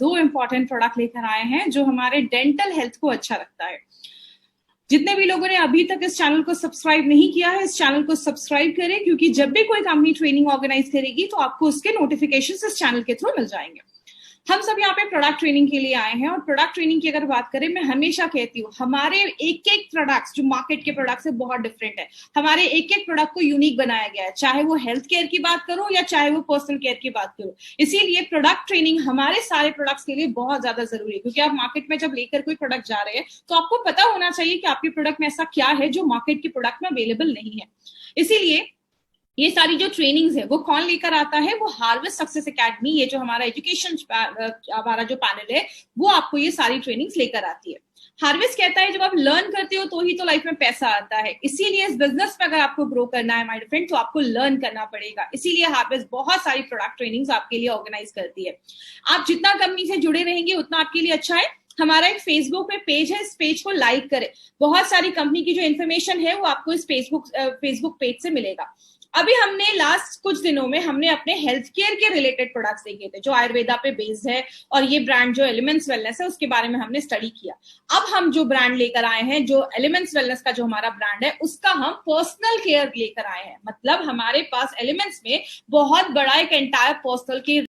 दो important product लेकर आए हैं जो हमारे डेंटल हेल्थ को अच्छा रखता है। जितने भी लोगों ने अभी तक इस चैनल को सब्सक्राइब नहीं किया है, इस चैनल को सब्सक्राइब करें, क्योंकि जब भी कोई कंपनी ट्रेनिंग ऑर्गेनाइज करेगी तो आपको उसके नोटिफिकेशन इस चैनल के थ्रू मिल जाएंगे। हम सब यहाँ पे प्रोडक्ट ट्रेनिंग के लिए आए हैं, और प्रोडक्ट ट्रेनिंग की अगर बात करें, मैं हमेशा कहती हूँ हमारे एक एक प्रोडक्ट्स जो मार्केट के प्रोडक्ट से बहुत डिफरेंट है। हमारे एक एक प्रोडक्ट को यूनिक बनाया गया है, चाहे वो हेल्थ केयर की बात करो या चाहे वो पर्सनल केयर की बात करो। इसीलिए प्रोडक्ट ट्रेनिंग हमारे सारे प्रोडक्ट्स के लिए बहुत ज्यादा जरूरी है, क्योंकि आप मार्केट में जब लेकर कोई प्रोडक्ट जा रहे हैं तो आपको पता होना चाहिए कि आपके प्रोडक्ट में ऐसा क्या है जो मार्केट के प्रोडक्ट में अवेलेबल नहीं है। इसीलिए ये सारी जो ट्रेनिंग्स है वो कौन लेकर आता है, वो हार्वेस्ट सक्सेस एकेडमी, ये जो हमारा एजुकेशन हमारा जो पैनल है वो आपको ये सारी ट्रेनिंग्स लेकर आती है। हार्वेस्ट कहता है जब आप लर्न करते हो तो ही तो लाइफ में पैसा आता है। इसीलिए इस बिजनेस में अगर आपको ग्रो करना है माय फ्रेंड, तो आपको लर्न करना पड़ेगा। इसीलिए हार्वेस्ट बहुत सारी प्रोडक्ट ट्रेनिंग्स आपके लिए ऑर्गेनाइज करती है। आप जितना कंपनी से जुड़े रहेंगे उतना आपके लिए अच्छा है। हमारा एक फेसबुक पे पेज है, इस पेज को लाइक करें। बहुत सारी कंपनी की जो इन्फॉर्मेशन है वो आपको इस फेसबुक पेज से मिलेगा। अभी हमने लास्ट कुछ दिनों में हमने अपने हेल्थ केयर के रिलेटेड प्रोडक्ट्स देखे थे जो आयुर्वेदा पे बेस्ड है, और ये ब्रांड जो एलिमेंट्स वेलनेस है उसके बारे में हमने स्टडी किया। अब हम जो ब्रांड लेकर आए हैं, जो एलिमेंट्स वेलनेस का जो हमारा ब्रांड है, उसका हम पर्सनल केयर लेकर आए हैं। मतलब हमारे पास एलिमेंट्स में बहुत बड़ा एक एंटायर पर्सनल केयर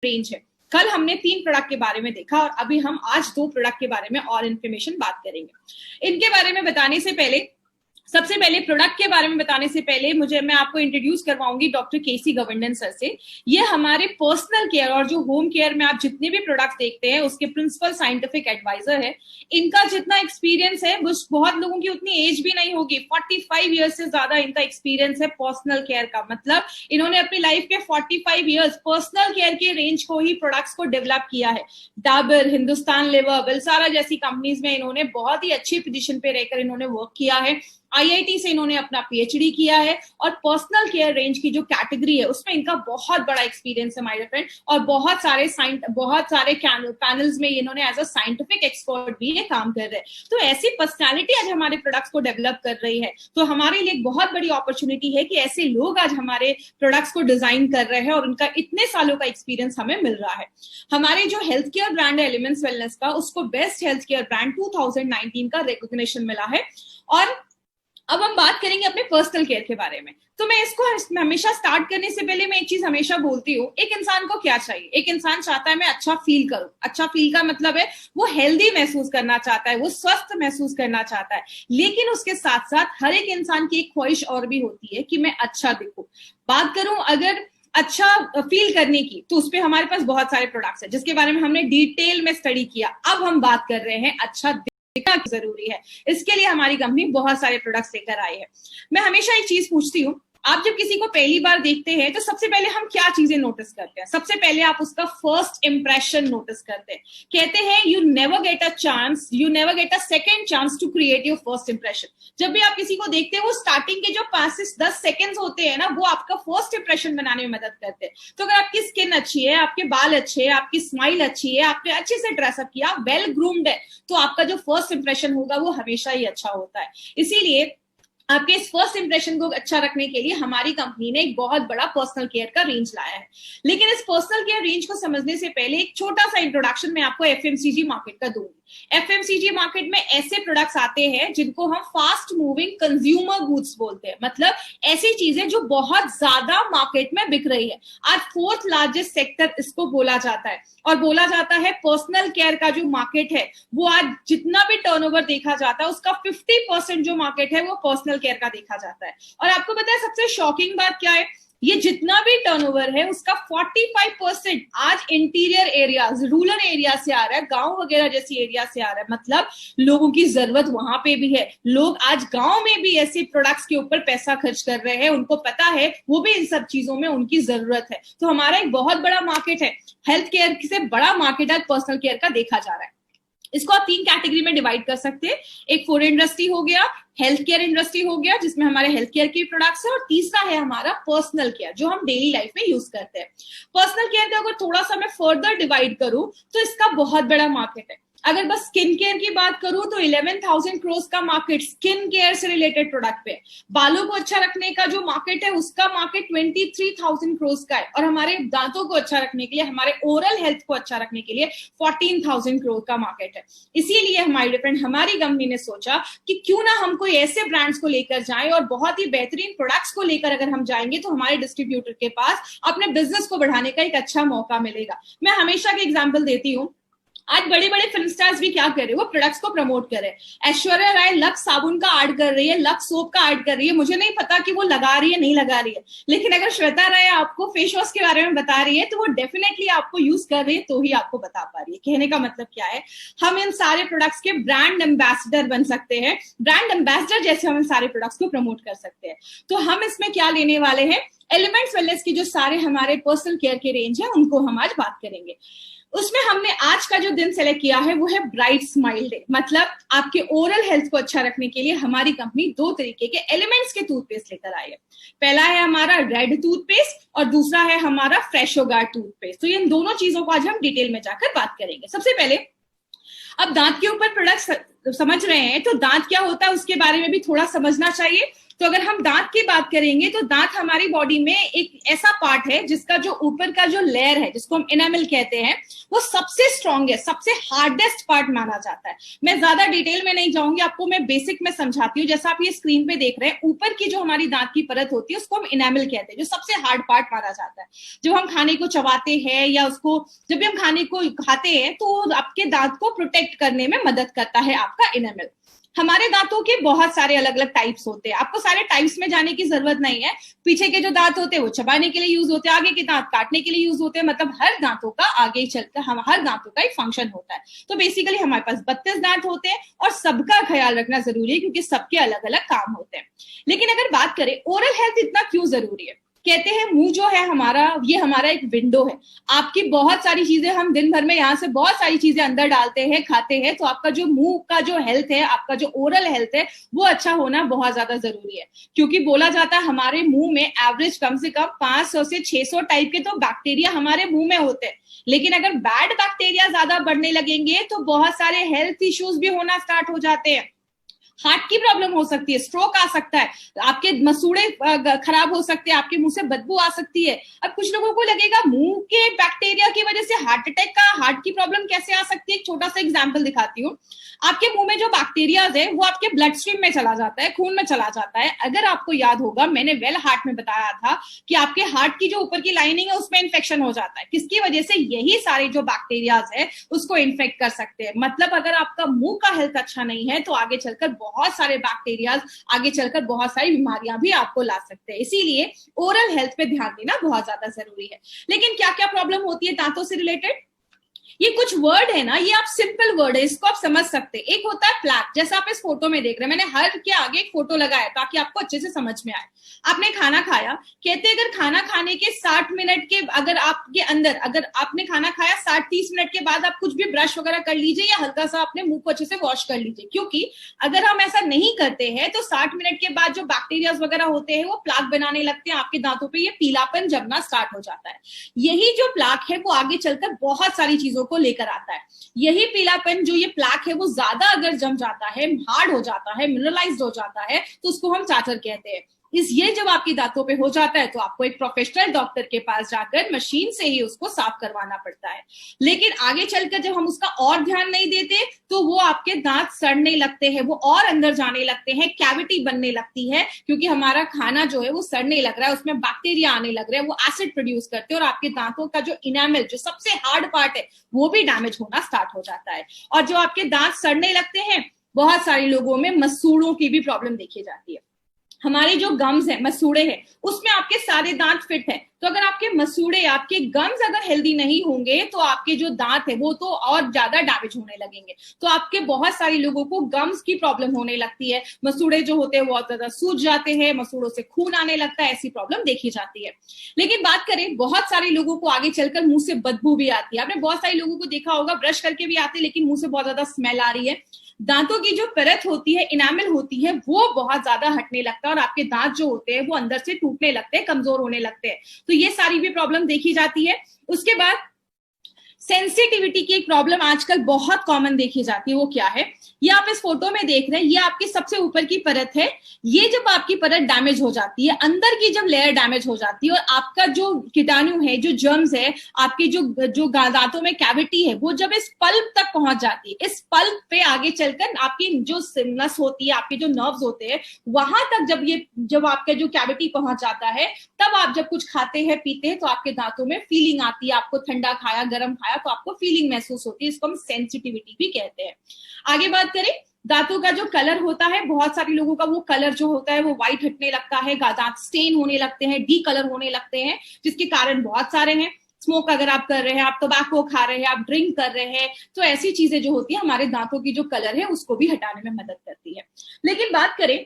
रेंज है। कल हमने 3 प्रोडक्ट के बारे में देखा, और अभी हम आज 2 प्रोडक्ट के बारे में और इन्फॉर्मेशन बात करेंगे। इनके बारे में बताने से पहले, सबसे पहले प्रोडक्ट के बारे में बताने से पहले मैं आपको इंट्रोड्यूस करवाऊंगी डॉक्टर केसी गवर्नन सर से। ये हमारे पर्सनल केयर और जो होम केयर में आप जितने भी प्रोडक्ट्स देखते हैं उसके प्रिंसिपल साइंटिफिक एडवाइजर है। इनका जितना एक्सपीरियंस है, बहुत लोगों की उतनी एज भी नहीं होगी, 45 ईयर्स से ज्यादा इनका एक्सपीरियंस है पर्सनल केयर का। मतलब इन्होंने अपनी लाइफ के 45 ईयर्स पर्सनल केयर के रेंज को ही प्रोडक्ट्स को डेवलप किया है। डाबर, हिंदुस्तान लेवर, बिलसारा जैसी कंपनीज में इन्होंने बहुत ही अच्छी पोजीशन पे रहकर इन्होंने वर्क किया है। आईआईटी से इन्होंने अपना पीएचडी किया है, और पर्सनल केयर रेंज की जो कैटेगरी है उसमें इनका बहुत बड़ा एक्सपीरियंस है माय फ्रेंड। और बहुत सारे पैनल्स में इन्होंने एज अ साइंटिफिक एक्सपर्ट भी ये काम कर रहे हैं। तो ऐसी पर्सनालिटी आज हमारे प्रोडक्ट्स को डेवलप कर रही है, तो हमारे लिए एक बहुत बड़ी अपॉर्चुनिटी है कि ऐसे लोग आज हमारे प्रोडक्ट्स को डिजाइन कर रहे हैं, और उनका इतने सालों का एक्सपीरियंस हमें मिल रहा है। हमारे जो हेल्थ केयर ब्रांड है एलिमेंट्स वेलनेस का, उसको बेस्ट हेल्थ केयर ब्रांड 2019 का रिकॉग्निशन मिला है। और अब हम बात करेंगे अपने पर्सनल केयर के बारे में। तो मैं इसको हमेशा स्टार्ट करने से पहले मैं एक चीज हमेशा बोलती हूँ, एक इंसान को क्या चाहिए? एक इंसान चाहता है मैं अच्छा फील करूं। अच्छा फील का मतलब है वो हेल्दी महसूस करना चाहता है, वो स्वस्थ महसूस करना चाहता है। लेकिन उसके साथ साथ हर एक इंसान की एक ख्वाहिश और भी होती है कि मैं अच्छा दिखूं। बात करूं अगर अच्छा फील करने की, तो उसपे हमारे पास बहुत सारे प्रोडक्ट्स हैं जिसके बारे में हमने डिटेल में स्टडी किया। अब हम बात कर रहे हैं अच्छा दिखना जरूरी है, इसके लिए हमारी कंपनी बहुत सारे प्रोडक्ट्स लेकर आई है। मैं हमेशा एक चीज पूछती हूँ, आप जब किसी को पहली बार देखते हैं तो सबसे पहले हम क्या चीजें नोटिस करते हैं? सबसे पहले आप उसका फर्स्ट इंप्रेशन नोटिस करते हैं। कहते हैं you never get a second chance to create your first impression. जब भी आप किसी को देखते हैं, वो स्टार्टिंग के जो 5 से 10 सेकेंड्स होते हैं ना, वो आपका फर्स्ट इंप्रेशन बनाने में मदद करते हैं। तो अगर आपकी स्किन अच्छी है, आपके बाल अच्छे हैं, आपकी स्माइल अच्छी है, आपने अच्छे से ड्रेसअप किया, वेल ग्रूम्ड है, तो आपका जो फर्स्ट इंप्रेशन होगा वो हमेशा ही अच्छा होता है। इसीलिए आपके इस फर्स्ट इंप्रेशन को अच्छा रखने के लिए हमारी कंपनी ने एक बहुत बड़ा पर्सनल केयर का रेंज लाया है। लेकिन इस पर्सनल केयर रेंज को समझने से पहले एक छोटा सा इंट्रोडक्शन मैं आपको एफएमसीजी मार्केट का दूंगी। एफएमसीजी मार्केट में ऐसे प्रोडक्ट्स आते हैं जिनको हम फास्ट मूविंग कंज्यूमर गुड्स बोलते हैं, मतलब ऐसी चीजें जो बहुत ज्यादा मार्केट में बिक रही है। आज फोर्थ लार्जेस्ट सेक्टर इसको बोला जाता है, और बोला जाता है पर्सनल केयर का जो मार्केट है वो आज जितना भी टर्नओवर देखा जाता है उसका 50% जो मार्केट है वो पर्सनल केयर का देखा जाता है। और आपको पता है सबसे शॉकिंग बात क्या है, ये जितना भी टर्नओवर है उसका 45% आज इंटीरियर एरियाज, रूरल एरिया से आ रहा है, गांव वगैरह जैसी एरिया से आ रहा है। मतलब लोगों की जरूरत वहां पे भी है, लोग आज गांव में भी ऐसे प्रोडक्ट्स के ऊपर पैसा खर्च कर रहे हैं, उनको पता है वो भी इन सब चीजों में उनकी जरूरत है। तो हमारा एक बहुत बड़ा मार्केट है, हेल्थ केयर से बड़ा मार्केट आज पर्सनल केयर का देखा जा रहा है। इसको आप 3 कैटेगरी में डिवाइड कर सकते हैं, एक फूड इंडस्ट्री हो गया, हेल्थ केयर इंडस्ट्री हो गया जिसमें हमारे हेल्थ केयर के प्रोडक्ट्स है, और तीसरा है हमारा पर्सनल केयर जो हम डेली लाइफ में यूज करते हैं। पर्सनल केयर का अगर थोड़ा सा मैं फर्दर डिवाइड करूं तो इसका बहुत बड़ा मार्केट है। अगर बस स्किन केयर की बात करूं तो 11,000 करोड़ का मार्केट स्किन केयर से रिलेटेड प्रोडक्ट पे। बालों को अच्छा रखने का जो मार्केट है उसका मार्केट 23,000 करोड़ का है, और हमारे दांतों को अच्छा रखने के लिए, हमारे ओरल हेल्थ को अच्छा रखने के लिए 14,000 करोड़ का मार्केट है। इसीलिए हमारी कंपनी ने सोचा कि क्यों ना हम कोई ऐसे ब्रांड्स को लेकर जाएं और बहुत ही बेहतरीन प्रोडक्ट्स को लेकर अगर हम जाएंगे तो हमारे डिस्ट्रीब्यूटर के पास अपने बिजनेस को बढ़ाने का एक अच्छा मौका मिलेगा। मैं हमेशा की एग्जाम्पल देती हूँ, आज बड़े बड़े फिल्म स्टार्स भी क्या कर रहे हैं, वो प्रोडक्ट्स को प्रमोट कर रहे हैं। ऐश्वर्या राय लक्स साबुन का ऐड कर रही है, लक्स सोप का ऐड कर रही है, मुझे नहीं पता कि वो लगा रही है नहीं लगा रही है, लेकिन अगर श्वेता राय आपको फेस वॉश के बारे में बता रही है तो वो डेफिनेटली आपको यूज कर रही है तो ही आपको बता पा रही है। कहने का मतलब क्या है, हम इन सारे प्रोडक्ट्स के ब्रांड एम्बेसडर बन सकते हैं, ब्रांड एम्बेसडर जैसे हम इन सारे प्रोडक्ट्स को प्रमोट कर सकते हैं। तो हम इसमें क्या लेने वाले हैं, एलिमेंट्स वेलनेस की जो सारे हमारे पर्सनल केयर के रेंज है उनको हम आज बात करेंगे। उसमें हमने आज का जो दिन सेलेक्ट किया है वो है ब्राइट स्माइल डे, मतलब आपके ओरल हेल्थ को अच्छा रखने के लिए हमारी कंपनी 2 तरीके के एलिमेंट्स के टूथपेस्ट लेकर आई है। पहला है हमारा रेड टूथपेस्ट और दूसरा है हमारा फ्रेशो गार्ड टूथपेस्ट। तो इन दोनों चीजों को आज हम डिटेल में जाकर बात करेंगे। सबसे पहले अब दांत के ऊपर प्रोडक्ट समझ रहे हैं तो दांत क्या होता है उसके बारे में भी थोड़ा समझना चाहिए। तो अगर हम दांत की बात करेंगे तो दांत हमारी बॉडी में एक ऐसा पार्ट है जिसका जो ऊपर का जो लेयर है जिसको हम एनामल कहते हैं वो सबसे स्ट्रॉन्गेस्ट, सबसे हार्डेस्ट पार्ट माना जाता है। मैं ज्यादा डिटेल में नहीं जाऊंगी, आपको मैं बेसिक में समझाती हूँ। जैसा आप ये स्क्रीन पे देख रहे हैं, ऊपर की जो हमारी दांत की परत होती है उसको हम एनामल कहते हैं, जो सबसे हार्ड पार्ट माना जाता है। जब हम खाने को चबाते हैं या उसको जब भी हम खाने को खाते हैं तो आपके दांत को प्रोटेक्ट करने में मदद करता है आपका एनामल। हमारे दांतों के बहुत सारे अलग अलग टाइप्स होते हैं, आपको सारे टाइप्स में जाने की जरूरत नहीं है। पीछे के जो दांत होते हैं वो चबाने के लिए यूज होते हैं, आगे के दांत काटने के लिए यूज होते हैं, मतलब हर दांतों का आगे चलकर हर दांतों का एक फंक्शन होता है। तो बेसिकली हमारे पास 32 दांत होते हैं और सबका ख्याल रखना जरूरी है क्योंकि सबके अलग अलग काम होते हैं। लेकिन अगर बात करें ओरल हेल्थ इतना क्यों जरूरी है, कहते हैं मुंह जो है हमारा, ये हमारा एक विंडो है। आपकी बहुत सारी चीजें, हम दिन भर में यहाँ से बहुत सारी चीजें अंदर डालते हैं, खाते हैं, तो आपका जो मुंह का जो हेल्थ है, आपका जो ओरल हेल्थ है वो अच्छा होना बहुत ज्यादा जरूरी है। क्योंकि बोला जाता है हमारे मुंह में एवरेज कम से कम 500 से 600 टाइप के तो बैक्टीरिया हमारे मुंह में होते हैं। लेकिन अगर बैड बैक्टीरिया ज्यादा बढ़ने लगेंगे तो बहुत सारे हेल्थ इश्यूज भी होना स्टार्ट हो जाते हैं। हार्ट की प्रॉब्लम हो सकती है, स्ट्रोक आ सकता है, आपके मसूड़े खराब हो सकते हैं, आपके मुंह से बदबू आ सकती है। अब कुछ लोगों को लगेगा मुंह के बैक्टीरिया की वजह से हार्ट अटैक का, हार्ट की प्रॉब्लम कैसे आ सकती है। एक छोटा सा एग्जांपल दिखाती हूँ। आपके मुंह में जो बैक्टीरियाज है वो आपके ब्लड स्ट्रीम में चला जाता है, खून में चला जाता है। अगर आपको याद होगा, मैंने वेल हार्ट में बताया था कि आपके हार्ट की जो ऊपर की लाइनिंग है उसमें इन्फेक्शन हो जाता है, किसकी वजह से, यही सारे जो बैक्टीरियाज है उसको इन्फेक्ट कर सकते हैं। मतलब अगर आपका मुंह का हेल्थ अच्छा नहीं है तो आगे चलकर बहुत सारे बैक्टीरियाज, आगे चलकर बहुत सारी बीमारियां भी आपको ला सकते हैं। इसीलिए ओरल हेल्थ पे ध्यान देना बहुत ज्यादा जरूरी है। लेकिन क्या क्या प्रॉब्लम होती है दांतों से रिलेटेड, ये कुछ वर्ड है ना, ये आप सिंपल वर्ड है, इसको आप समझ सकते हैं। एक होता है प्लैक, जैसा आप इस फोटो में देख रहे हैं, मैंने हर के आगे एक फोटो लगाया ताकि आपको अच्छे से समझ में आए। आपने खाना खाया, कहते हैं अगर खाना खाने के 60 मिनट के अगर आपके अंदर, अगर आपने खाना खाया 60-30 मिनट के बाद आप कुछ भी ब्रश वगैरह कर लीजिए या हल्का सा अपने मुंह को अच्छे से वॉश कर लीजिए, क्योंकि अगर हम ऐसा नहीं करते हैं तो 60 मिनट के बाद जो बैक्टीरिया वगैरह होते हैं वो प्लाक बनाने लगते हैं आपके दांतों पे, ये पीलापन जमना स्टार्ट हो जाता है। यही जो प्लाक है वो आगे चलकर बहुत सारी चीजों को लेकर आता है। यही पीलापन, जो ये प्लाक है, वो ज्यादा अगर जम जाता है, हार्ड हो जाता है, मिनरलाइज्ड हो जाता है, तो उसको हम चाटर कहते हैं। ये जब आपके दांतों पे हो जाता है तो आपको एक प्रोफेशनल डॉक्टर के पास जाकर मशीन से ही उसको साफ करवाना पड़ता है। लेकिन आगे चलकर जब हम उसका और ध्यान नहीं देते तो वो आपके दांत सड़ने लगते हैं, वो और अंदर जाने लगते हैं, कैविटी बनने लगती है, क्योंकि हमारा खाना जो है वो सड़ने लग रहा है, उसमें बैक्टीरिया आने लग रहे हैं, वो एसिड प्रोड्यूस करते हैं और आपके दांतों का जो इनामल, जो सबसे हार्ड पार्ट है, वो भी डैमेज होना स्टार्ट हो जाता है। और जो आपके दांत सड़ने लगते हैं, बहुत सारे लोगों में मसूड़ों की भी प्रॉब्लम देखी जाती है। हमारे जो गम्स है, मसूड़े हैं, उसमें आपके सारे दांत फिट है, तो अगर आपके मसूड़े, आपके गम्स अगर हेल्दी नहीं होंगे तो आपके जो दांत है वो तो और ज्यादा डैमेज होने लगेंगे। तो आपके बहुत सारे लोगों को गम्स की प्रॉब्लम होने लगती है, मसूड़े जो होते हैं बहुत ज्यादा सूज जाते हैं, मसूड़ों से खून आने लगता है, ऐसी प्रॉब्लम देखी जाती है। लेकिन बात करें, बहुत सारे लोगों को आगे चलकर मुंह से बदबू भी आती है। आपने बहुत सारे लोगों को देखा होगा ब्रश करके भी आते, लेकिन मुंह से बहुत ज्यादा स्मेल आ रही है। दांतों की जो परत होती है, इनामल होती है, वो बहुत ज्यादा हटने लगता है और आपके दांत जो होते हैं वो अंदर से टूटने लगते हैं, कमजोर होने लगते हैं। तो ये सारी भी प्रॉब्लम देखी जाती है। उसके बाद सेंसिटिविटी की एक प्रॉब्लम आजकल बहुत कॉमन देखी जाती है। वो क्या है, ये आप इस फोटो में देख रहे हैं, ये आपकी सबसे ऊपर की परत है। ये जब आपकी परत डैमेज हो जाती है, अंदर की जब लेयर डैमेज हो जाती है और आपका जो कीटाणु है, जो जर्म्स है, आपके जो दांतों में कैविटी है, वो जब इस पल्प तक पहुंच जाती है, इस पल्प पे आगे चलकर आपकी जो नस होती है, आपके जो नर्व्स होते हैं, वहां तक जब आपका जो कैविटी पहुंच जाता है, तब आप जब कुछ खाते हैं, पीते हैं, तो आपके दांतों में फीलिंग आती है। आपको ठंडा खाया, गर्म खाया तो आपको फीलिंग महसूस होती है, इसको हम सेंसिटिविटी भी कहते हैं। आगे बात करें, दांतों का जो कलर होता है, बहुत सारे लोगों का वो कलर जो होता है वो व्हाइट हटने लगता है, दांत स्टेन होने लगते हैं, डी कलर होने लगते हैं, जिसके कारण बहुत सारे हैं। स्मोक अगर आप कर रहे हैं, आप टोबैको खा रहे हैं, आप ड्रिंक कर रहे हैं, तो ऐसी चीजें जो होती है हमारे दांतों की जो कलर है उसको भी हटाने में मदद करती है। लेकिन बात करें,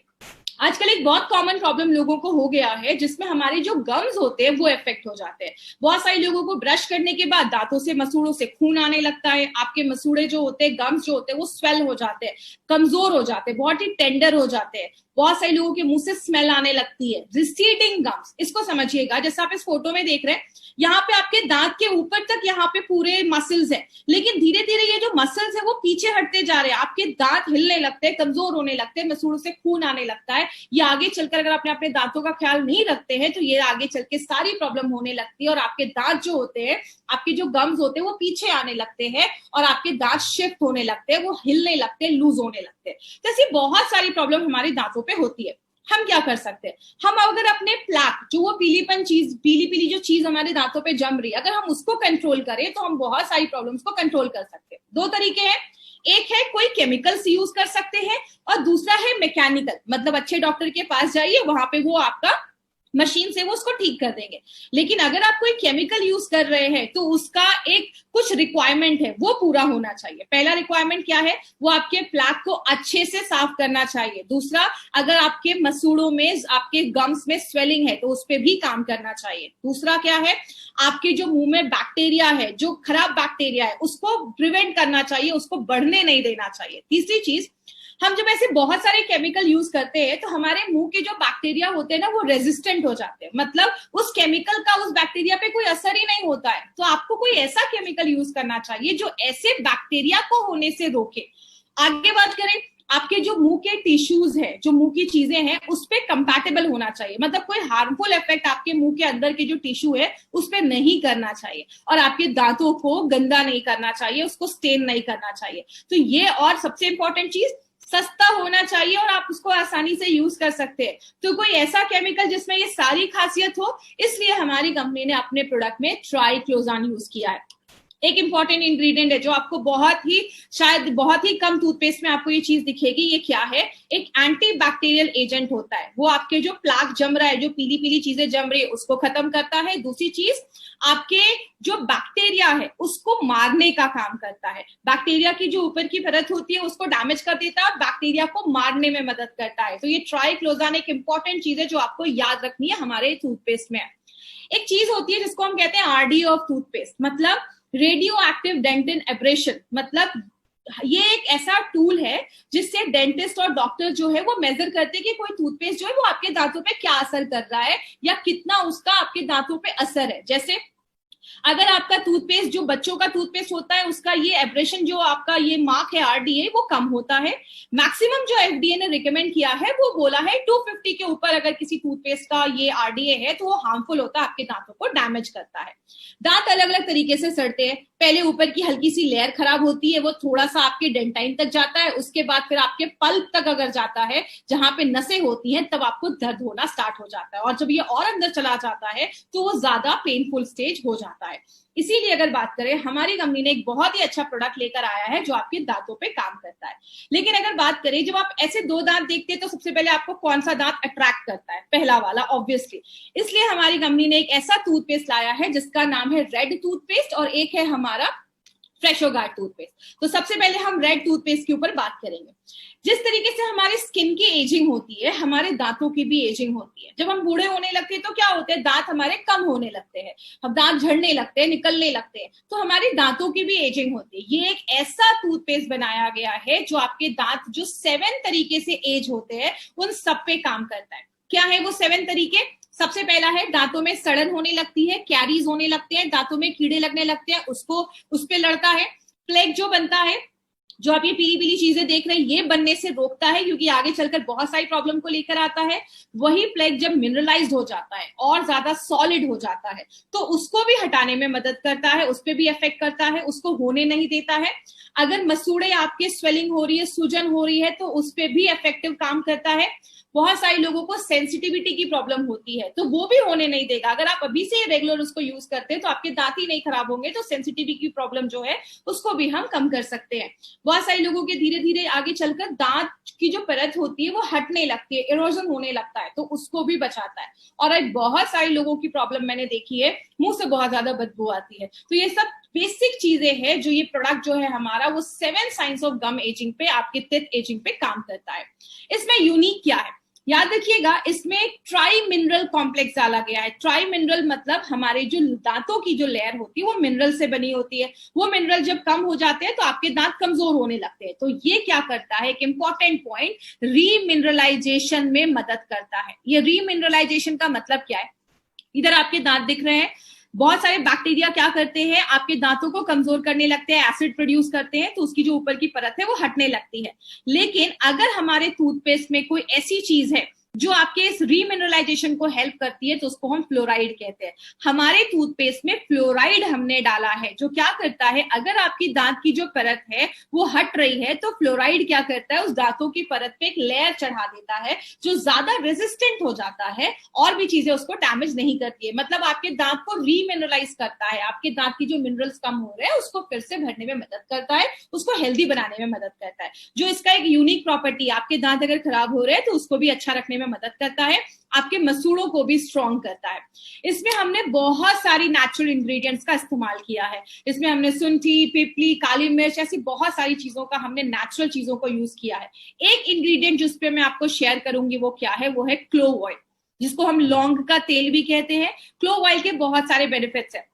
आजकल एक बहुत कॉमन प्रॉब्लम लोगों को हो गया है, जिसमें हमारे जो गम्स होते हैं वो इफेक्ट हो जाते हैं। बहुत सारे लोगों को ब्रश करने के बाद दांतों से, मसूड़ों से खून आने लगता है। आपके मसूड़े जो होते हैं, गम्स जो होते हैं, वो स्वेल हो जाते हैं, कमजोर हो जाते हैं, बहुत ही टेंडर हो जाते हैं। बहुत सारे लोगों के मुंह से स्मेल आने लगती है। रिसीडिंग गम्स, इसको समझिएगा, जैसे आप इस फोटो में देख रहे हैं, यहाँ पे आपके दांत के ऊपर तक यहाँ पे पूरे मसल्स है, लेकिन धीरे धीरे ये जो मसल्स है वो पीछे हटते जा रहे हैं, आपके दांत हिलने लगते हैं, कमजोर होने लगते हैं, मसूड़ों से खून आने लगता है। ये आगे चलकर अगर आपने अपने दांतों का ख्याल नहीं रखते हैं तो ये आगे चल के सारी प्रॉब्लम होने लगती है और आपके दांत जो होते हैं, आपके जो गम्स होते हैं, वो पीछे आने लगते हैं और आपके दांत शिफ्ट होने लगते हैं, वो हिलने लगते हैं, लूज होने लगते हैं। तो ऐसी बहुत सारी प्रॉब्लम हमारे दांतों पे होती है। हम क्या कर सकते हैं, हम अगर अपने प्लैक, जो वो पीलीपन चीज, पीली पीली जो चीज हमारे दांतों पे जम रही है, अगर हम उसको कंट्रोल करें तो हम बहुत सारी प्रॉब्लम्स को कंट्रोल कर सकते हैं। दो तरीके हैं, एक है कोई केमिकल्स यूज कर सकते हैं और दूसरा है मैकेनिकल, मतलब अच्छे डॉक्टर के पास जाइए, वहां पे वो आपका मशीन से वो उसको ठीक कर देंगे। लेकिन अगर आप कोई केमिकल यूज कर रहे हैं तो उसका एक कुछ रिक्वायरमेंट है, वो पूरा होना चाहिए। पहला रिक्वायरमेंट क्या है, वो आपके प्लैक को अच्छे से साफ करना चाहिए। दूसरा, अगर आपके मसूड़ों में, आपके गम्स में स्वेलिंग है तो उस पर भी काम करना चाहिए। दूसरा क्या है, आपके जो मुंह में बैक्टीरिया है, जो खराब बैक्टीरिया है, उसको प्रिवेंट करना चाहिए, उसको बढ़ने नहीं देना चाहिए। तीसरी चीज, हम जब ऐसे बहुत सारे केमिकल यूज करते हैं तो हमारे मुंह के जो बैक्टीरिया होते हैं ना, वो रेजिस्टेंट हो जाते हैं, मतलब उस केमिकल का उस बैक्टीरिया पे कोई असर ही नहीं होता है। तो आपको कोई ऐसा केमिकल यूज करना चाहिए जो ऐसे बैक्टीरिया को होने से रोके। आगे बात करें, आपके जो मुंह के टिश्यूज है, जो मुंह की चीजें हैं, उस पर कंपैटिबल होना चाहिए, मतलब कोई हार्मफुल इफेक्ट आपके मुंह के अंदर के जो टिश्यू है उस पर नहीं करना चाहिए और आपके दांतों को गंदा नहीं करना चाहिए, उसको स्टेन नहीं करना चाहिए। तो ये, और सबसे इंपॉर्टेंट चीज, सस्ता होना चाहिए और आप उसको आसानी से यूज कर सकते हैं। तो कोई ऐसा केमिकल जिसमें ये सारी खासियत हो, इसलिए हमारी कंपनी ने अपने प्रोडक्ट में ट्राइक्लोज़ान यूज किया है। एक इंपॉर्टेंट इंग्रेडिएंट है जो आपको शायद बहुत ही कम टूथपेस्ट में आपको ये चीज दिखेगी। ये क्या है, एक एंटी बैक्टीरियल एजेंट होता है। वो आपके जो प्लाक जम रहा है, जो पीली पीली चीजें जम रही है, उसको खत्म करता है। दूसरी चीज, आपके जो बैक्टीरिया है उसको मारने का काम करता है। बैक्टीरिया की जो ऊपर की परत होती है उसको डैमेज कर देता है, बैक्टीरिया को मारने में मदद करता है। तो ये ट्राइक्लोज़ान एक इंपॉर्टेंट चीज है जो आपको याद रखनी है हमारे टूथपेस्ट में। एक चीज होती है जिसको हम कहते हैं आरडी ऑफ टूथपेस्ट, मतलब रेडियो एक्टिव डेंटिन एब्रेशन। मतलब ये एक ऐसा टूल है जिससे डेंटिस्ट और डॉक्टर जो है वो मेजर करते हैं कि कोई टूथपेस्ट जो है वो आपके दांतों पे क्या असर कर रहा है या कितना उसका आपके दांतों पे असर है। जैसे अगर आपका टूथपेस्ट जो बच्चों का टूथपेस्ट होता है उसका ये एब्रेशन जो आपका ये मार्क है आरडीए वो कम होता है। मैक्सिमम जो एफडीए ने रिकमेंड किया है वो बोला है 250 के ऊपर अगर किसी टूथपेस्ट का ये आरडीए है तो वो हार्मफुल होता है, आपके दांतों को डैमेज करता है। दांत अलग अलग तरीके से सड़ते हैं। पहले ऊपर की हल्की सी लेयर खराब होती है, वो थोड़ा सा आपके डेंटाइन तक जाता है, उसके बाद फिर आपके पल्प तक अगर जाता है जहां पे नसें होती हैं तब आपको दर्द होना स्टार्ट हो जाता है, और जब ये और अंदर चला जाता है तो वो ज्यादा पेनफुल स्टेज हो जाता है। इसीलिए अगर बात करें, हमारी कंपनी ने एक बहुत ही अच्छा प्रोडक्ट लेकर आया है जो आपके दांतों पे काम करता है। लेकिन अगर बात करें, जब आप ऐसे दो दांत देखते हैं तो सबसे पहले आपको कौन सा दांत अट्रैक्ट करता है? पहला वाला ऑब्वियसली। इसलिए हमारी कंपनी ने एक ऐसा टूथपेस्ट लाया है जिसका नाम है रेड टूथपेस्ट, और एक है हमारा फ्रेशो गार्ड टूथपेस्ट। तो सबसे पहले हम रेड टूथपेस्ट के ऊपर बात करेंगे। जिस तरीके से हमारे स्किन की एजिंग होती है, हमारे दांतों की भी एजिंग होती है। जब हम बूढ़े होने लगते हैं तो क्या होते हैं, दांत हमारे कम होने लगते हैं, हम दांत झड़ने लगते हैं, निकलने लगते हैं, तो हमारे दांतों की भी एजिंग होती है। ये एक ऐसा टूथपेस्ट बनाया गया है जो आपके दांत जो 7 तरीके से एज होते हैं उन सब पे काम करता है। क्या है वो 7 तरीके? सबसे पहला है दांतों में सड़न होने लगती है, कैरीज होने लगते हैं, दांतों में कीड़े लगने लगते हैं, उस पे लड़ता है। प्लेग जो बनता है, जो आप ये पीली पीली चीजें देख रहे हैं, ये बनने से रोकता है क्योंकि आगे चलकर बहुत सारी प्रॉब्लम को लेकर आता है। वही प्लेग जब मिनरलाइज्ड हो जाता है और ज्यादा सॉलिड हो जाता है तो उसको भी हटाने में मदद करता है, उस पर भी इफेक्ट करता है, उसको होने नहीं देता है। अगर मसूड़े आपके स्वेलिंग हो रही है, सूजन हो रही है, तो उस पर भी इफेक्टिव काम करता है। बहुत सारे लोगों को सेंसिटिविटी की प्रॉब्लम होती है तो वो भी होने नहीं देगा। अगर आप अभी से रेगुलर उसको यूज करते हैं तो आपके दांत ही नहीं खराब होंगे, तो सेंसिटिविटी की प्रॉब्लम जो है उसको भी हम कम कर सकते हैं। बहुत सारे लोगों के धीरे धीरे आगे चलकर दांत की जो परत होती है वो हटने लगती है, इरोजन होने लगता है, तो उसको भी बचाता है। और आज बहुत सारे लोगों की प्रॉब्लम मैंने देखी है, मुंह से बहुत ज्यादा बदबू आती है। तो ये सब बेसिक चीजें हैं जो ये प्रोडक्ट जो है हमारा वो 7 साइंस ऑफ गम एजिंग पे, आपके टीथ एजिंग पे काम करता है। इसमें यूनिक क्या है, याद रखिएगा, इसमें ट्राई मिनरल कॉम्प्लेक्स डाला गया है। ट्राई मिनरल मतलब हमारे जो दांतों की जो लेयर होती है वो मिनरल से बनी होती है। वो मिनरल जब कम हो जाते हैं तो आपके दांत कमजोर होने लगते हैं। तो ये क्या करता है, एक इंपॉर्टेंट पॉइंट, रीमिनरलाइजेशन में मदद करता है। ये रीमिनरलाइजेशन का मतलब क्या है? इधर आपके दांत दिख रहे हैं, बहुत सारे बैक्टीरिया क्या करते हैं, आपके दांतों को कमजोर करने लगते हैं, एसिड प्रोड्यूस करते हैं, तो उसकी जो ऊपर की परत है वो हटने लगती है। लेकिन अगर हमारे टूथपेस्ट में कोई ऐसी चीज है जो आपके इस रीमिनरलाइजेशन को हेल्प करती है तो उसको हम फ्लोराइड कहते हैं। हमारे टूथपेस्ट में फ्लोराइड हमने डाला है जो क्या करता है, अगर आपकी दांत की जो परत है वो हट रही है तो फ्लोराइड क्या करता है, उस दांतों की परत पे एक लेयर चढ़ा देता है जो ज्यादा रेजिस्टेंट हो जाता है और भी चीजें उसको डैमेज नहीं करती है। मतलब आपके दांत को रीमिनरलाइज करता है, आपके दांत की जो मिनरल्स कम हो रहे हैं उसको फिर से भरने में मदद करता है, उसको हेल्दी बनाने में मदद करता है। जो इसका एक यूनिक प्रॉपर्टी, आपके दांत अगर खराब हो रहे हैं तो उसको भी अच्छा रखने में मदद करता है, आपके मसूड़ों को भी स्ट्रॉन्ग करता है। इसमें हमने बहुत सारी नेचुरल इंग्रेडिएंट्स का इस्तेमाल किया है। इसमें हमने सुंठी, पिपली, काली मिर्च, ऐसी बहुत सारी चीजों का हमने नेचुरल चीजों को यूज किया है। एक इंग्रेडिएंट जिस पे मैं आपको शेयर करूंगी वो क्या है, वो है क्लोव ऑयल, जिसको हम लौंग का तेल भी कहते हैं। क्लोव ऑयल के बहुत सारे बेनिफिट्स हैं।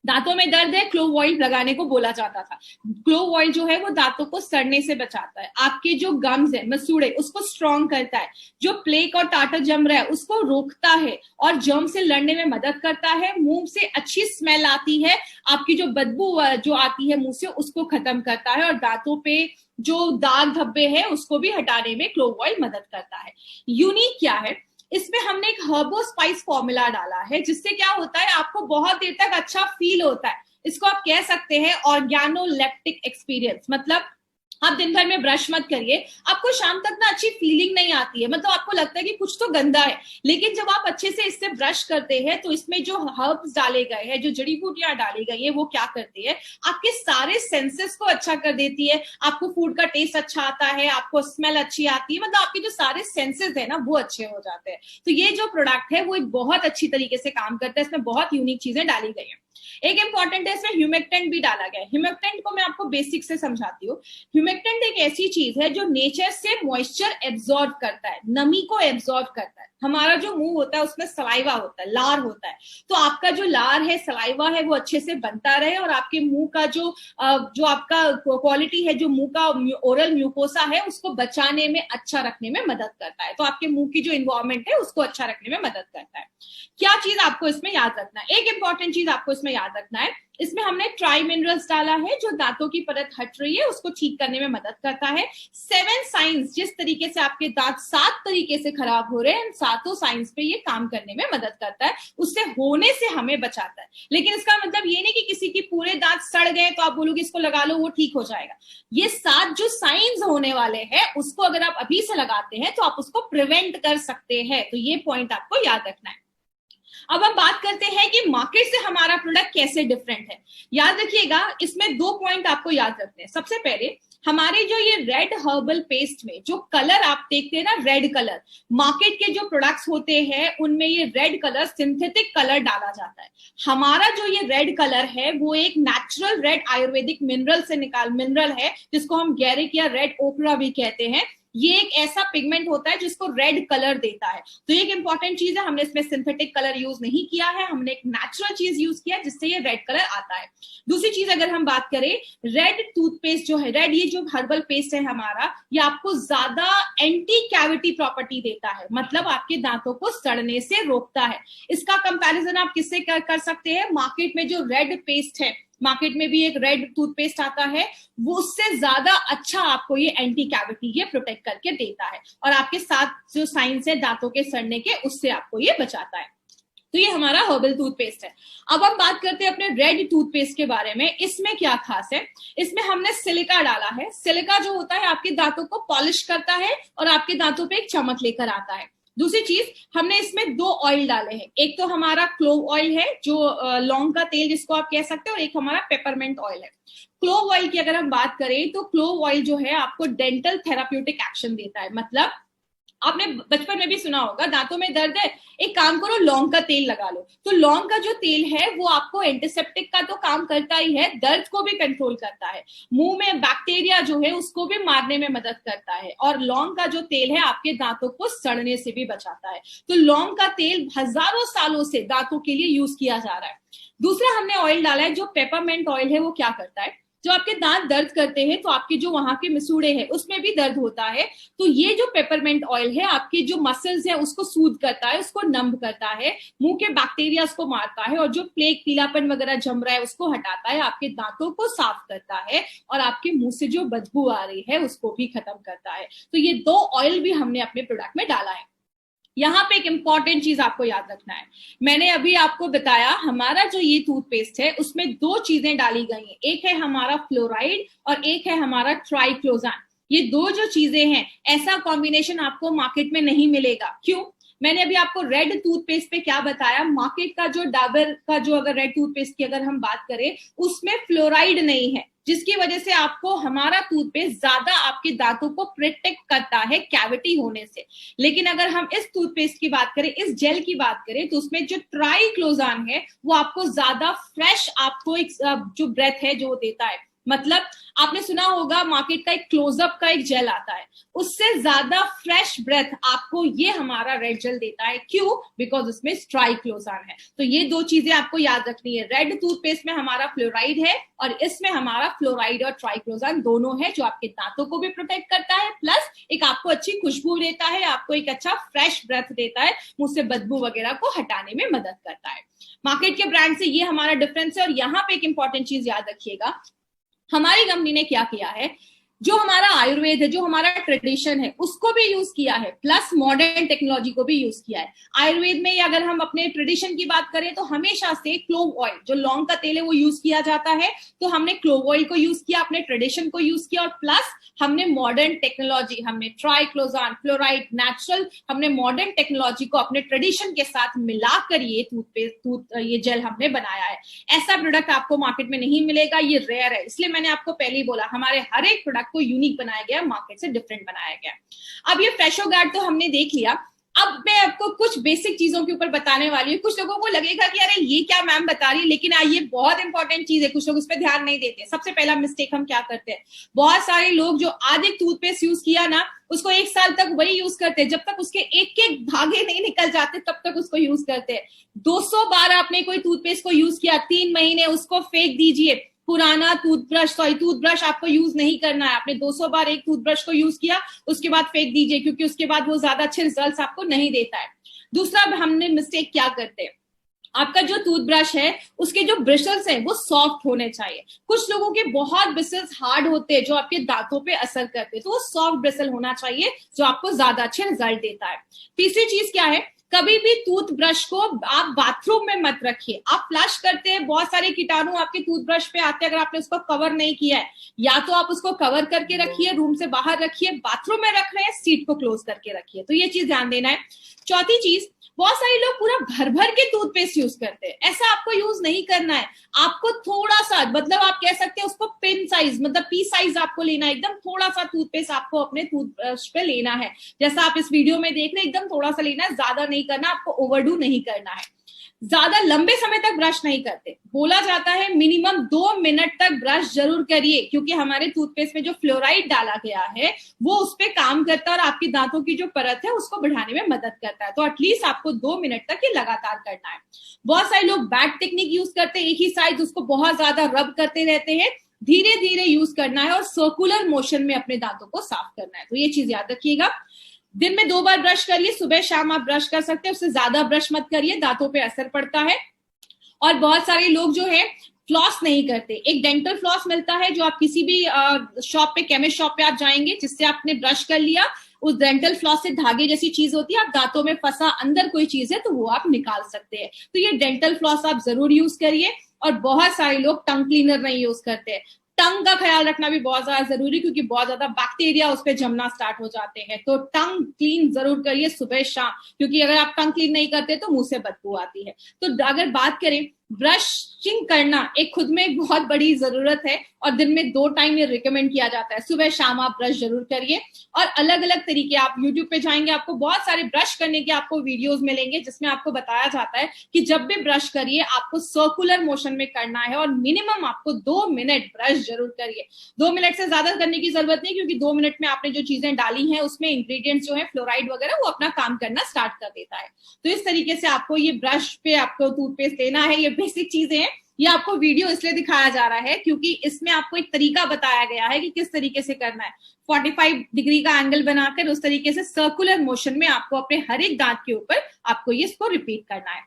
दांतों में दर्द है, क्लोव ऑयल लगाने को बोला जाता था। क्लोव ऑयल जो है वो दांतों को सड़ने से बचाता है, आपके जो गम्स है, मसूड़े, उसको स्ट्रॉन्ग करता है, जो प्लेक और टाटर जम रहा है उसको रोकता है और जर्म से लड़ने में मदद करता है। मुंह से अच्छी स्मेल आती है, आपकी जो बदबू जो आती है मुंह से उसको खत्म करता है, और दांतों पे जो दाग धब्बे है उसको भी हटाने में क्लोव ऑयल मदद करता है। यूनिक क्या है, इसमें हमने एक हर्बो स्पाइस फॉर्मूला डाला है जिससे क्या होता है, आपको बहुत देर तक अच्छा फील होता है। इसको आप कह सकते हैं ऑर्गेनोलेप्टिक एक्सपीरियंस। मतलब आप दिन भर में ब्रश मत करिए, आपको शाम तक ना अच्छी फीलिंग नहीं आती है, मतलब आपको लगता है कि कुछ तो गंदा है। लेकिन जब आप अच्छे से इससे ब्रश करते हैं तो इसमें जो हर्ब्स डाले गए हैं, जो जड़ी बूटियां डाली गई है, वो क्या करती है, आपके सारे सेंसेस को अच्छा कर देती है। आपको फूड का टेस्ट अच्छा आता है, आपको स्मेल अच्छी आती है, मतलब आपके जो सारे सेंसेस है ना वो अच्छे हो जाते हैं। तो ये जो प्रोडक्ट है वो एक बहुत अच्छी तरीके से काम करता है। इसमें बहुत यूनिक चीजें डाली गई है। एक इंपॉर्टेंट है, इसमें ह्यूमेक्टेंट भी डाला गया है। ह्यूमेक्टेंट को मैं आपको बेसिक से समझाती हूँ। ह्यूमेक्टेंट एक ऐसी चीज है जो नेचर से मॉइस्चर एब्जॉर्ब करता है, नमी को एब्जॉर्ब करता है। हमारा जो मुंह होता है उसमें सलाइवा होता है, लार होता है। तो आपका जो लार है, सलाइवा है, वो अच्छे से बनता रहे और आपके मुंह का जो आपका क्वालिटी है, जो मुंह का ओरल म्यूकोसा है, उसको बचाने में, अच्छा रखने में मदद करता है। तो आपके मुंह की जो इन्वायरमेंट है उसको अच्छा रखने में मदद करता है। क्या चीज आपको इसमें याद रखना है? एक इंपॉर्टेंट चीज आपको इसमें याद रखना है, इसमें हमने ट्राई मिनरल्स डाला है जो दांतों की परत हट रही है उसको ठीक करने में मदद करता है। 7 साइंस, जिस तरीके से आपके दांत 7 तरीके से खराब हो रहे हैं, सातों साइंस पे ये काम करने में मदद करता है, उससे होने से हमें बचाता है। लेकिन इसका मतलब ये नहीं कि किसी की पूरे दांत सड़ गए तो आप बोलोगे इसको लगा लो वो ठीक हो जाएगा। ये 7 जो साइंस होने वाले हैं उसको अगर आप अभी से लगाते हैं तो आप उसको प्रिवेंट कर सकते हैं। तो ये पॉइंट आपको याद रखना है। अब हम बात करते हैं कि मार्केट से हमारा प्रोडक्ट कैसे डिफरेंट है। याद रखिएगा, इसमें 2 पॉइंट आपको याद रखने हैं। सबसे पहले, हमारे जो ये रेड हर्बल पेस्ट में जो कलर आप देखते हैं ना, रेड कलर, मार्केट के जो प्रोडक्ट्स होते हैं उनमें ये रेड कलर, सिंथेटिक कलर डाला जाता है। हमारा जो ये रेड कलर है वो एक नेचुरल रेड आयुर्वेदिक मिनरल है जिसको हम गैरिक या रेड ओकरा भी कहते हैं। ये एक ऐसा पिगमेंट होता है जिसको रेड कलर देता है। तो एक इंपॉर्टेंट चीज है, हमने इसमें सिंथेटिक कलर यूज नहीं किया है, हमने एक नेचुरल चीज यूज किया जिससे ये रेड कलर आता है। दूसरी चीज अगर हम बात करें, रेड टूथपेस्ट जो है, रेड ये जो हर्बल पेस्ट है हमारा, ये आपको ज्यादा एंटी कैविटी प्रॉपर्टी देता है, मतलब आपके दांतों को सड़ने से रोकता है। इसका कंपैरिजन आप किससे कर सकते हैं? मार्केट में जो रेड पेस्ट है, मार्केट में भी एक रेड टूथपेस्ट आता है, वो उससे ज्यादा अच्छा आपको ये एंटी कैविटी ये प्रोटेक्ट करके देता है और आपके साथ जो साइंस है दांतों के सड़ने के, उससे आपको ये बचाता है। तो ये हमारा हर्बल टूथपेस्ट है। अब हम बात करते हैं अपने रेड टूथपेस्ट के बारे में। इसमें क्या खास है? इसमें हमने सिलिका डाला है। सिलिका जो होता है आपके दांतों को पॉलिश करता है और आपके दांतों पे एक चमक लेकर आता है। दूसरी चीज, हमने इसमें 2 ऑयल डाले हैं। एक तो हमारा क्लोव ऑयल है जो लौंग का तेल जिसको आप कह सकते हो, और एक हमारा पेपरमेंट ऑयल है। क्लोव ऑयल की अगर हम बात करें तो क्लोव ऑयल जो है आपको डेंटल थेराप्यूटिक एक्शन देता है। मतलब आपने बचपन में भी सुना होगा, दांतों में दर्द है, एक काम करो लौंग का तेल लगा लो। तो लौंग का जो तेल है वो आपको एंटीसेप्टिक का तो काम करता ही है, दर्द को भी कंट्रोल करता है, मुंह में बैक्टीरिया जो है उसको भी मारने में मदद करता है, और लौंग का जो तेल है आपके दांतों को सड़ने से भी बचाता है। तो लौंग का तेल हजारों सालों से दांतों के लिए यूज किया जा रहा है। दूसरा हमने ऑयल डाला है जो पेपरमेंट ऑयल है। वो क्या करता है? जो आपके दांत दर्द करते हैं तो आपके जो वहां के मिसूड़े हैं उसमें भी दर्द होता है, तो ये जो पेपरमेंट ऑयल है आपके जो मसल्स है उसको सूद करता है, उसको नंब करता है, मुंह के बैक्टीरिया को मारता है, और जो प्लेग, पीलापन वगैरह जम रहा है उसको हटाता है, आपके दांतों को साफ करता है, और आपके मुंह से जो बदबू आ रही है उसको भी खत्म करता है। तो ये 2 ऑयल भी हमने अपने प्रोडक्ट में डाला है। यहाँ पे एक इंपॉर्टेंट चीज आपको याद रखना है, मैंने अभी आपको बताया हमारा जो ये टूथपेस्ट है उसमें 2 चीजें डाली गई हैं, एक है हमारा फ्लोराइड और एक है हमारा ट्राइक्लोजान। ये 2 जो चीजें हैं, ऐसा कॉम्बिनेशन आपको मार्केट में नहीं मिलेगा। क्यों? मैंने अभी आपको रेड टूथपेस्ट पे क्या बताया, मार्केट का जो डाबर का जो अगर रेड टूथपेस्ट की अगर हम बात करें उसमें फ्लोराइड नहीं है, जिसकी वजह से आपको हमारा टूथपेस्ट ज्यादा आपके दांतों को प्रोटेक्ट करता है कैविटी होने से। लेकिन अगर हम इस टूथपेस्ट की बात करें, इस जेल की बात करें, तो उसमें जो ट्राइक्लोजान है वो आपको ज्यादा फ्रेश, आपको एक जो ब्रेथ है जो देता है। मतलब आपने सुना होगा मार्केट का एक क्लोजअप का एक जेल आता है, उससे ज्यादा फ्रेश ब्रेथ आपको ये हमारा रेड जेल देता है। क्यों? बिकॉज उसमें ट्राइक्लोजान है। तो ये 2 चीजें आपको याद रखनी है, रेड टूथपेस्ट में हमारा फ्लोराइड है और इसमें हमारा फ्लोराइड और ट्राइक्लोजान दोनों है, जो आपके दांतों को भी प्रोटेक्ट करता है, प्लस एक आपको अच्छी खुशबू देता है, आपको एक अच्छा फ्रेश ब्रेथ देता है, मुंह से बदबू वगैरह को हटाने में मदद करता है। मार्केट के ब्रांड से ये हमारा डिफरेंस है। और यहाँ पे एक इंपॉर्टेंट चीज याद रखिएगा, हमारी कंपनी ने क्या किया है, जो हमारा आयुर्वेद है, जो हमारा ट्रेडिशन है, उसको भी यूज किया है, प्लस मॉडर्न टेक्नोलॉजी को भी यूज किया है। आयुर्वेद में अगर हम अपने ट्रेडिशन की बात करें तो हमेशा से क्लोव ऑयल, जो लौंग का तेल है, वो यूज किया जाता है। तो हमने क्लोव ऑयल को यूज किया, अपने ट्रेडिशन को यूज किया, और प्लस हमने मॉडर्न टेक्नोलॉजी, हमने ट्राइक्लोजान, फ्लोराइड, नेचुरल, हमने मॉडर्न टेक्नोलॉजी को अपने ट्रेडिशन के साथ मिलाकर ये टूथपेस्ट, ये जेल हमने बनाया है। ऐसा प्रोडक्ट आपको मार्केट में नहीं मिलेगा, ये रेयर है। इसलिए मैंने आपको पहले ही बोला, हमारे हर एक प्रोडक्ट को यूनिक बनाया गया, मार्केट से डिफरेंट बनाया गया। अब ये फ्रेशो गार्ड तो हमने देख लिया। अब मैं आपको कुछ बेसिक चीजों के ऊपर बताने वाली हूँ। कुछ लोगों को लगेगा कि अरे ये क्या मैम बता रही है, लेकिन ये बहुत इंपॉर्टेंट चीज है, कुछ लोग उस पर ध्यान नहीं देते। सबसे पहला मिस्टेक हम क्या करते हैं, बहुत सारे लोग जो आज एक टूथपेस्ट यूज किया ना, उसको 1 साल तक वही यूज करते हैं, जब तक उसके एक एक धागे नहीं निकल जाते तब तक उसको यूज करते हैं। 200 बार आपने कोई टूथपेस्ट को यूज किया, 3 महीने उसको फेंक दीजिए। पुराना टूथब्रश आपको यूज नहीं करना है। आपने 200 बार एक टूथब्रश को यूज किया, उसके बाद फेंक दीजिए, क्योंकि उसके बाद वो ज्यादा अच्छे रिजल्ट्स आपको नहीं देता है। दूसरा, हमने मिस्टेक क्या करते हैं, आपका जो टूथब्रश है उसके जो ब्रिसल्स हैं वो सॉफ्ट होने चाहिए। कुछ लोगों के बहुत ब्रिसल्स हार्ड होते हैं जो आपके दांतों पे असर करते हैं, तो वो सॉफ्ट ब्रिसल होना चाहिए जो आपको ज्यादा अच्छे रिजल्ट देता है। तीसरी चीज क्या है, कभी भी टूथब्रश को आप बाथरूम में मत रखिए। आप फ्लश करते हैं, बहुत सारे कीटाणु आपके टूथब्रश पे आते हैं, अगर आपने उसको कवर नहीं किया है, या तो आप उसको कवर करके रखिए, रूम से बाहर रखिए। बाथरूम में रख रहे हैं, सीट को क्लोज करके रखिए। तो ये चीज ध्यान देना है। चौथी चीज, बहुत सारे लोग पूरा भर भर के टूथपेस्ट यूज करते हैं, ऐसा आपको यूज नहीं करना है। आपको थोड़ा सा, मतलब आप कह सकते हैं उसको पिन साइज, मतलब पी साइज आपको लेना है। एकदम थोड़ा सा टूथपेस्ट आपको अपने टूथब्रश पे लेना है, जैसा आप इस वीडियो में देख रहे हैं, एकदम थोड़ा सा लेना है, ज्यादा नहीं करना, आपको ओवरडू नहीं करना है। ज्यादा लंबे समय तक ब्रश नहीं करते। बोला जाता है मिनिमम 2 मिनट तक ब्रश जरूर करिए, क्योंकि हमारे टूथपेस्ट में जो फ्लोराइड डाला गया है वो उस पर काम करता है और आपकी दांतों की जो परत है उसको बढ़ाने में मदद करता है। तो एटलीस्ट आपको 2 मिनट तक ये लगातार करना है। बहुत सारे लोग बैट टेक्निक यूज करते हैं, एक ही साइड उसको बहुत ज्यादा रब करते रहते हैं। धीरे धीरे यूज करना है और सर्कुलर मोशन में अपने दांतों को साफ करना है। तो ये चीज याद रखिएगा। दिन में 2 बार ब्रश करिए, सुबह शाम आप ब्रश कर सकते हैं, उससे ज्यादा ब्रश मत करिए, दांतों पे असर पड़ता है। और बहुत सारे लोग जो है फ्लॉस नहीं करते। एक डेंटल फ्लॉस मिलता है जो आप किसी भी शॉप पे, केमिस्ट शॉप पे आप जाएंगे, जिससे आपने ब्रश कर लिया, उस डेंटल फ्लॉस से धागे जैसी चीज होती है, आप दांतों में फंसा अंदर कोई चीज है तो वो आप निकाल सकते हैं। तो ये डेंटल फ्लॉस आप जरूर यूज करिए। और बहुत सारे लोग टंग क्लीनर नहीं यूज करते। टंग का ख्याल रखना भी बहुत ज्यादा जरूरी, क्योंकि बहुत ज्यादा बैक्टीरिया उस पर जमना स्टार्ट हो जाते हैं। तो टंग क्लीन जरूर करिए सुबह शाम, क्योंकि अगर आप टंग क्लीन नहीं करते तो मुंह से बदबू आती है। तो अगर बात करें, ब्रशिंग करना एक खुद में एक बहुत बड़ी जरूरत है, और दिन में 2 टाइम ये रिकमेंड किया जाता है। सुबह शाम आप ब्रश जरूर करिए। और अलग अलग तरीके, आप यूट्यूब पे जाएंगे आपको बहुत सारे ब्रश करने के आपको वीडियोस मिलेंगे, जिसमें आपको बताया जाता है कि जब भी ब्रश करिए आपको सर्कुलर मोशन में करना है, और मिनिमम आपको 2 मिनट ब्रश जरूर करिए। 2 मिनट से ज्यादा करने की जरूरत नहीं, क्योंकि 2 मिनट में आपने जो चीजें डाली हैं उसमें इंग्रेडिएंट्स जो है फ्लोराइड वगैरह वो अपना काम करना स्टार्ट कर देता है। तो इस तरीके से आपको ये ब्रश पे आपको टूथपेस्ट लेना है। ये बेसिक चीजें हैं। ये आपको वीडियो इसलिए दिखाया जा रहा है क्योंकि इसमें आपको एक तरीका बताया गया है कि किस तरीके से करना है। 45 डिग्री का एंगल बनाकर उस तरीके से सर्कुलर मोशन में आपको अपने हर एक दांत के ऊपर आपको ये इसको रिपीट करना है।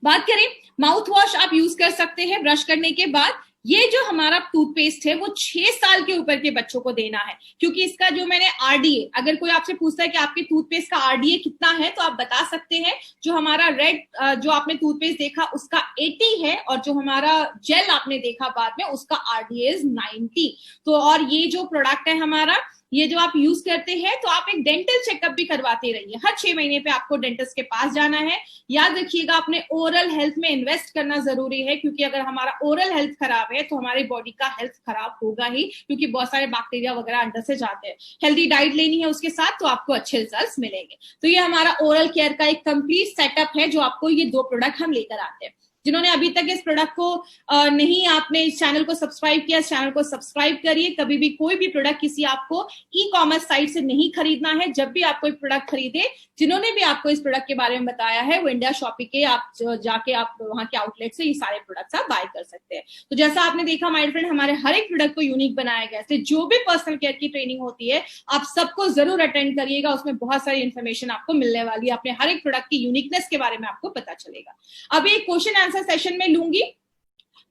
बात करें, माउथ वॉश आप यूज कर सकते हैं ब्रश करने के बाद। ये जो हमारा टूथपेस्ट है वो 6 साल के ऊपर के बच्चों को देना है, क्योंकि इसका जो मैंने आरडीए, अगर कोई आपसे पूछता है कि आपके टूथपेस्ट का आरडीए कितना है, तो आप बता सकते हैं। जो हमारा रेड जो आपने टूथपेस्ट देखा उसका 80 है, और जो हमारा जेल आपने देखा बाद में उसका आरडीए 90। तो और ये जो प्रोडक्ट है हमारा, ये जो आप यूज करते हैं, तो आप एक डेंटल चेकअप भी करवाते रहिए। हर 6 महीने पे आपको डेंटिस्ट के पास जाना है। याद रखिएगा, अपने ओरल हेल्थ में इन्वेस्ट करना जरूरी है, क्योंकि अगर हमारा ओरल हेल्थ खराब है तो हमारी बॉडी का हेल्थ खराब होगा ही, क्योंकि बहुत सारे बैक्टीरिया वगैरह अंदर से जाते हैं। हेल्दी डाइट लेनी है उसके साथ, तो आपको अच्छे रिजल्ट्स मिलेंगे। तो ये हमारा ओरल केयर का एक कंप्लीट सेटअप है, जो आपको ये 2 प्रोडक्ट हम लेकर आते हैं। जिन्होंने अभी तक इस प्रोडक्ट को नहीं, आपने इस चैनल को सब्सक्राइब किया, इस चैनल को सब्सक्राइब करिए। कभी भी कोई भी प्रोडक्ट किसी आपको ई कॉमर्स साइट से नहीं खरीदना है। जब भी आप कोई प्रोडक्ट खरीदे, जिन्होंने भी आपको इस प्रोडक्ट के बारे में बताया है, वो इंडिया शॉपिंग के आप जाके आप वहां के आउटलेट से ये सारे प्रोडक्ट्स आप बाय कर सकते हैं। तो जैसा आपने देखा माय फ्रेंड, हमारे हर एक प्रोडक्ट को यूनिक बनाया गया है। जो भी पर्सनल केयर की ट्रेनिंग होती है आप सबको जरूर अटेंड करिएगा, उसमें बहुत सारी इन्फॉर्मेशन आपको मिलने वाली है। अपने हर एक प्रोडक्ट की यूनिकनेस के बारे में आपको पता चलेगा। अभी एक क्वेश्चन आंसर सेशन में लूंगी,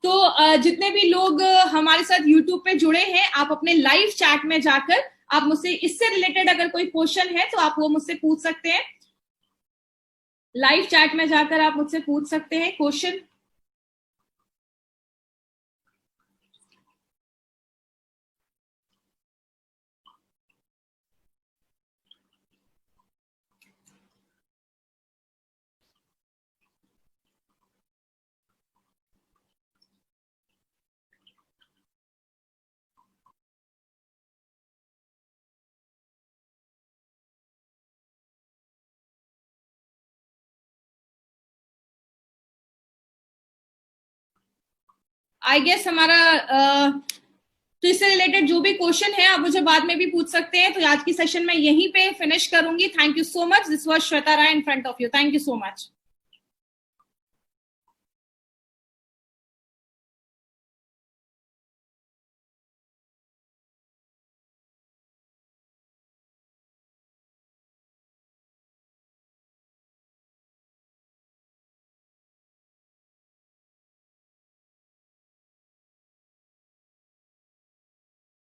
तो जितने भी लोग हमारे साथ यूट्यूब पे जुड़े हैं, आप अपने लाइव चैट में जाकर आप मुझसे इससे रिलेटेड अगर कोई क्वेश्चन है तो आप वो मुझसे पूछ सकते हैं। लाइव चैट में जाकर आप मुझसे पूछ सकते हैं क्वेश्चन। आई गेस हमारा तो इससे रिलेटेड जो भी क्वेश्चन है आप मुझे बाद में भी पूछ सकते हैं। तो आज की सेशन में यहीं पे फिनिश करूंगी। Thank you so much. This was Shweta Rai in front of you. Thank you so much.